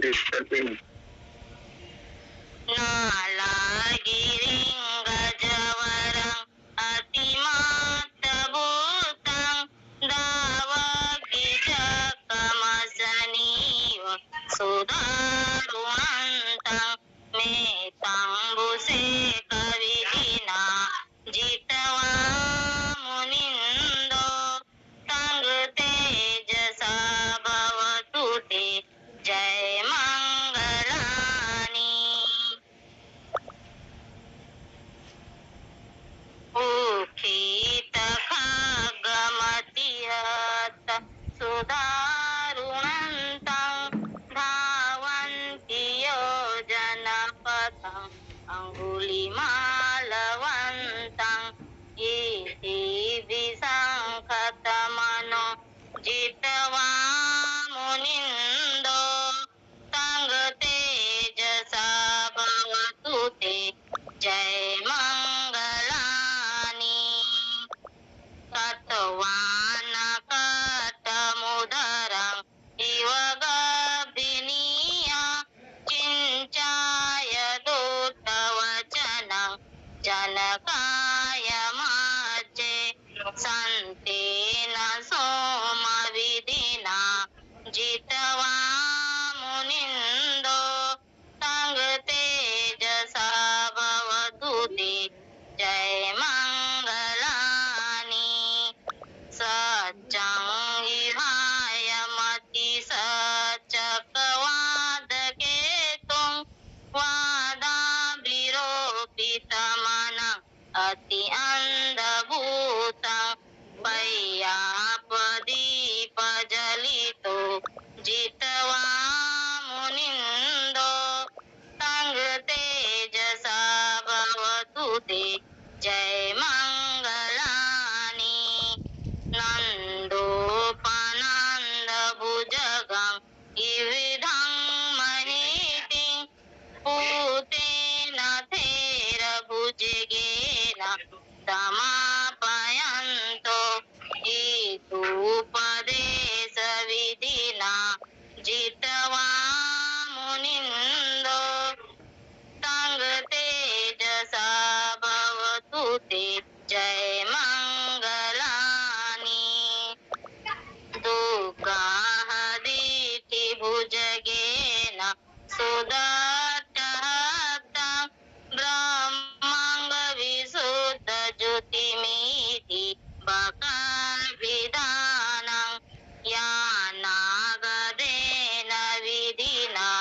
करते हैं। नालागिरिंगजवरं अतिमात्रभूतं दावगिजकमसनीव सुधारुणन्तं मेताम्बुसे कविना जितवा मुनिन्दो तंग तेजसा भवतु ते जय मंगलानि। उखित खगमतिहत सुधारुणन्तं धावन्ति योजनपथं अङ्गुलिमालवन्तं इति विसङ्खतमनो जित्वा मुनिन्दो तंग तेजसा भवतु ते जय मंगलानि। तत्वानकटमुदरं इव गभिनीय चिञ्चाय दूतवचनं जनकाय माचे सन्तेन सोमविधिना जितवा मुनिन्दो तंग तेजसा भवतु ते जय मंगलानि। सच्चं विहाय मति सचकवादकेतुं वादाभिरोपितमनं अति अन्धभूतं पय्यापदीपजलितो जितवा मुनिन्दो तंग तेजसा भवतु ते जय मंगलानि। नन्दोपनन्दभुजगं इविधं महीतिं पूतेन थेरभुजगेन समापयन्तो हेतुपदेशविधिना जितवा मुनिन्दो तंग तेजसा भवतु ते जय मंगलानि। दुर्गाहदिति भुजगेन सुदर्शहस्तं ब्रह्माङ्गविशुद्धज्योतिमिति बकाभिधानं यानागदेन विधिना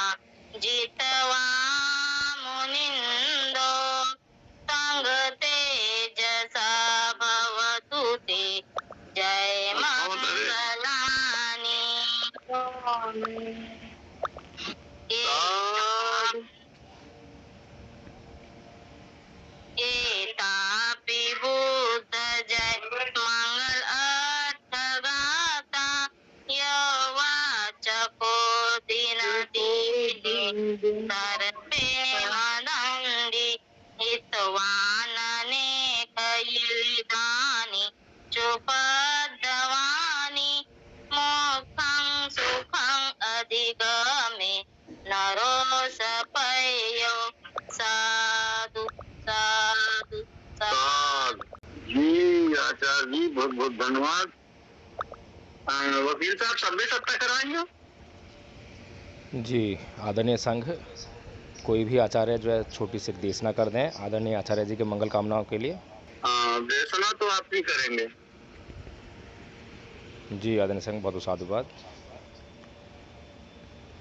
जितवा मुनिन्दो तंग तेजसा भवतु ते जय मंगलानि। एतापि बुद्ध जय मंगल अर्थगाता यवाचको दिनदीदि तरपे मदंडि हितवाननेकयिदानि चुपद्दवानि मोक्षं सुखं अधिगमे नरो सपयो साधु साधु साधु। जी आचार्य जी, बहुत बहुत धन्यवाद। वकील साहब सभ्य सत्ता करवाएंगे? जी आदरणीय संघ, कोई भी आचार्य जो है छोटी सी देशना कर दें आदरणीय आचार्य जी के मंगल कामनाओं के लिए। देशना तो आप ही करेंगे। जी आदरणीय संघ, बहुत साधुवाद।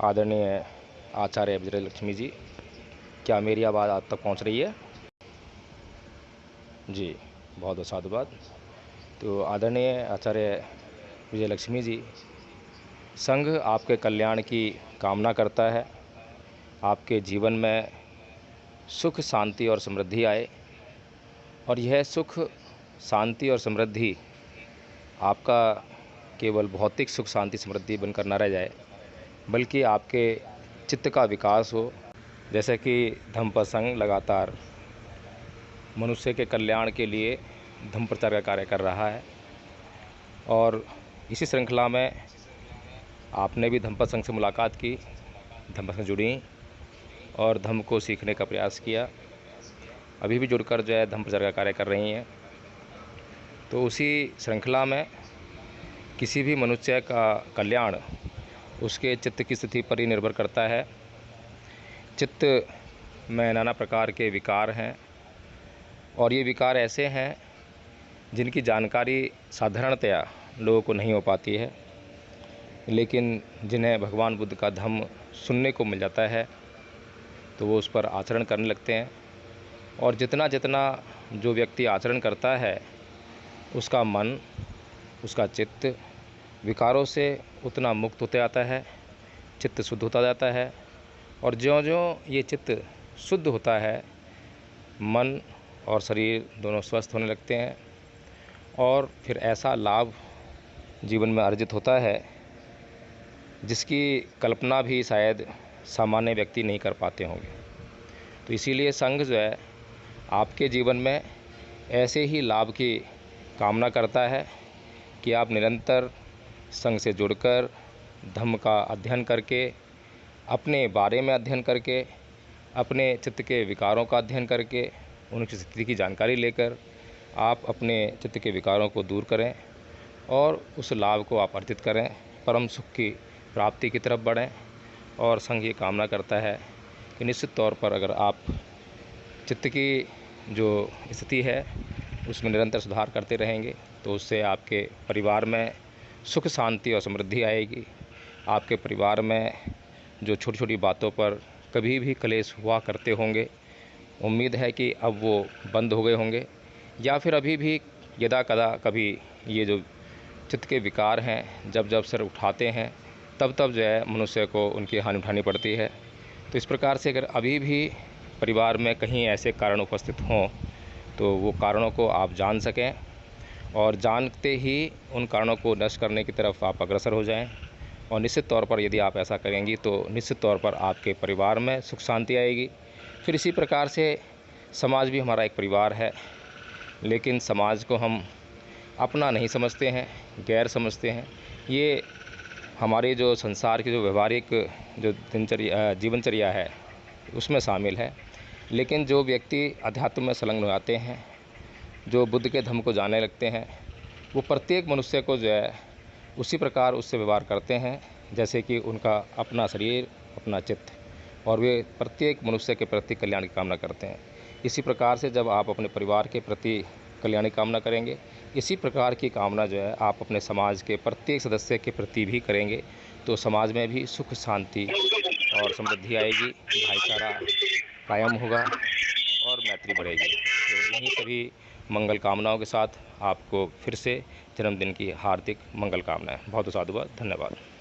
आदरणीय आचार्य विजय लक्ष्मी जी, क्या मेरी आवाज़ आप तक पहुंच रही है? जी बहुत साधुवाद। तो आदरणीय आचार्य विजय लक्ष्मी जी, संघ आपके कल्याण की कामना करता है, आपके जीवन में सुख शांति और समृद्धि आए, और यह सुख शांति और समृद्धि आपका केवल भौतिक सुख शांति समृद्धि बनकर न रह जाए, बल्कि आपके चित्त का विकास हो। जैसे कि धम्म संघ लगातार मनुष्य के कल्याण के लिए धम्म प्रचार का कार्य कर रहा है, और इसी श्रृंखला में आपने भी धम्म संघ से मुलाकात की धम्म से जुड़ी और धम्म को सीखने का प्रयास किया। अभी भी जुड़कर जो है धम्म प्रचार का कार्य कर रही हैं। तो उसी श्रृंखला में किसी भी मनुष्य का कल्याण उसके चित्त की स्थिति पर ही निर्भर करता है। चित्त में नाना प्रकार के विकार हैं और ये विकार ऐसे हैं जिनकी जानकारी साधारणतया लोगों को नहीं हो पाती है, लेकिन जिन्हें भगवान बुद्ध का धम्म सुनने को मिल जाता है तो वो उस पर आचरण करने लगते हैं। और जितना जितना जो व्यक्ति आचरण करता है उसका मन, उसका चित्त विकारों से उतना मुक्त होता जाता है, चित्त शुद्ध होता जाता है। और ज्यों-ज्यों ये चित्त शुद्ध होता है, मन और शरीर दोनों स्वस्थ होने लगते हैं और फिर ऐसा लाभ जीवन में अर्जित होता है जिसकी कल्पना भी शायद सामान्य व्यक्ति नहीं कर पाते होंगे। तो इसीलिए संघ जो है आपके जीवन में ऐसे ही लाभ की कामना करता है कि आप निरंतर संघ से जुड़कर धम्म का अध्ययन करके, अपने बारे में अध्ययन करके, अपने चित्त के विकारों का अध्ययन करके, उनकी स्थिति की जानकारी लेकर आप अपने चित्त के विकारों को दूर करें और उस लाभ को आप अर्जित करें, परम सुख की प्राप्ति की तरफ बढ़ें। और संघ ये कामना करता है कि निश्चित तौर पर अगर आप चित्त की जो स्थिति है उसमें निरंतर सुधार करते रहेंगे तो उससे आपके परिवार में सुख शांति और समृद्धि आएगी। आपके परिवार में जो छोटी छोटी बातों पर कभी भी कलेश हुआ करते होंगे, उम्मीद है कि अब वो बंद हो गए होंगे, या फिर अभी भी यदा कदा कभी ये जो चित्त के विकार हैं जब जब सिर उठाते हैं तब तब जो है मनुष्य को उनकी हानि उठानी पड़ती है। तो इस प्रकार से अगर अभी भी परिवार में कहीं ऐसे कारण उपस्थित हों तो वो कारणों को आप जान सकें और जानते ही उन कारणों को नष्ट करने की तरफ आप अग्रसर हो जाएं। और निश्चित तौर पर यदि आप ऐसा करेंगी तो निश्चित तौर पर आपके परिवार में सुख शांति आएगी। फिर इसी प्रकार से समाज भी हमारा एक परिवार है, लेकिन समाज को हम अपना नहीं समझते हैं, गैर समझते हैं। ये हमारे जो संसार की जो व्यवहारिक जो जीवनचर्या है उसमें शामिल है। लेकिन जो व्यक्ति अध्यात्म में संलग्न हो जाते हैं, जो बुद्ध के धम्म को जानने लगते हैं, वो प्रत्येक मनुष्य को जो है उसी प्रकार उससे व्यवहार करते हैं जैसे कि उनका अपना शरीर, अपना चित्त, और वे प्रत्येक मनुष्य के प्रति कल्याण की कामना करते हैं। इसी प्रकार से जब आप अपने परिवार के प्रति कल्याण की कामना करेंगे, इसी प्रकार की कामना जो है आप अपने समाज के प्रत्येक सदस्य के प्रति भी करेंगे तो समाज में भी सुख शांति और समृद्धि आएगी, भाईचारा कायम होगा और मैत्री बढ़ेगी। तो इन्हीं सभी मंगल कामनाओं के साथ आपको फिर से जन्मदिन की हार्दिक मंगल कामनाएं। बहुत साधुवाद, धन्यवाद।